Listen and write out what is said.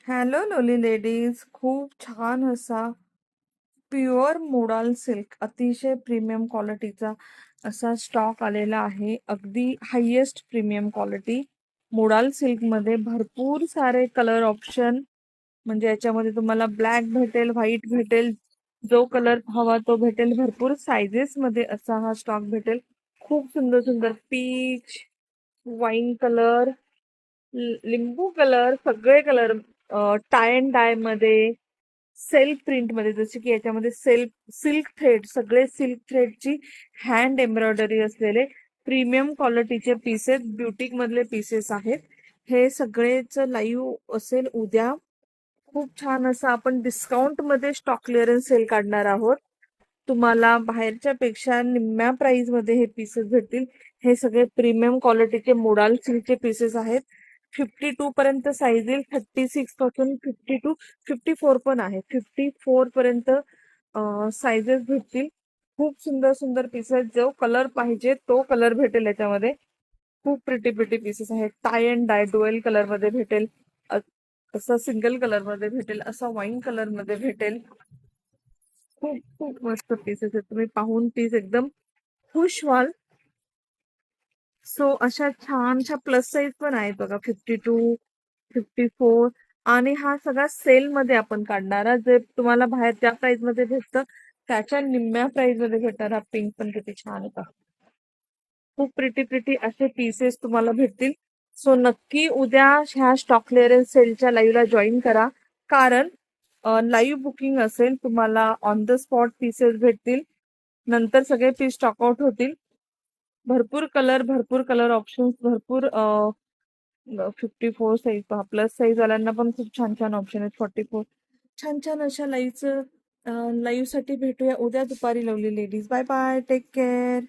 Hello लोली ladies, खूप छान असा प्युअर मोडाल सिल्क अतिशय प्रीमियम क्वालिटीचा असा स्टॉक आलेला आहे. अगदी highest premium quality modal silk मध्ये भरपूर सारे कलर ऑप्शन. म्हणजे याच्यामध्ये तुम्हाला ब्लॅक भेटेल, व्हाईट भेटेल, जो कलर हवा तो भेटेल. भरपूर सायझेस मध्ये असा हा स्टॉक भेटेल. खूप सुंदर सुंदर पीच, वाईन कलर, लिंबू कलर, सगळे कलर, टाय अँड डाय मध्ये, सेल्फ प्रिंट मध्ये, जसे की याच्यामध्ये सेल्फ सिल्क थ्रेड, सगळे सिल्क थ्रेडची हँड एम्ब्रॉयडरी असलेले प्रीमियम क्वालिटीचे पीसेस, ब्युटिक मधले पीसेस आहेत. हे सगळेच लाईव्ह असेल उद्या. खूप छान असं आपण डिस्काउंट मध्ये स्टॉक क्लिअरन्स सेल काढणार आहोत. तुम्हाला बाहेरच्या पेक्षा निम्म्या प्राइस मध्ये हे पीसेस भेटतील. हे सगळे प्रीमियम क्वालिटीचे मोडाल सिल्कचे पीसेस आहेत. 52 पर्यंत साईज येईल. 36 पासून 54 पण आहे. 54 पर्यंत साइजेस भेटतील. खूप सुंदर सुंदर पीसेस, जो कलर पाहिजे तो कलर भेटेल याच्यामध्ये. खूप प्रिटी प्रिटी पीसेस आहेत. Tie and dye dual colour मध्ये भेटेल, असा सिंगल कलर मध्ये भेटेल, असा वाईन कलर मध्ये भेटेल. खूप खूप मस्त पीसेस आहेत. तुम्ही पाहून पीस एकदम खुश व्हाल. सो अशा छानशा प्लस साईज पण आहेत बघा. 52, 54. आणि हा सगळा सेल मध्ये आपण काढणारा, जे तुम्हाला बाहेर ज्या प्राइस मध्ये भेटतं त्याच्या निम्म्या प्राइस मध्ये भेटणार. हा पिंक पण किती छान होता. खूप प्रिटी प्रिटी असे पीसेस तुम्हाला भेटतील. सो नक्की उद्या ह्या स्टॉक क्लिअरन्स सेलच्या लाईव्हला जॉईन करा. कारण लाईव्ह बुकिंग असेल, तुम्हाला ऑन द स्पॉट पीसेस भेटतील. नंतर सगळे पीस स्टॉकआउट होतील. भरपूर कलर ऑप्शन्स, भरपूर 54 साईज पहा. प्लस साईज वाल्यांना पण खूप छान छान ऑप्शन आहेत. 44. छान छान अशा लाईव्ह साठी भेटूया उद्या दुपारी. Lovely ladies, bye bye, take care.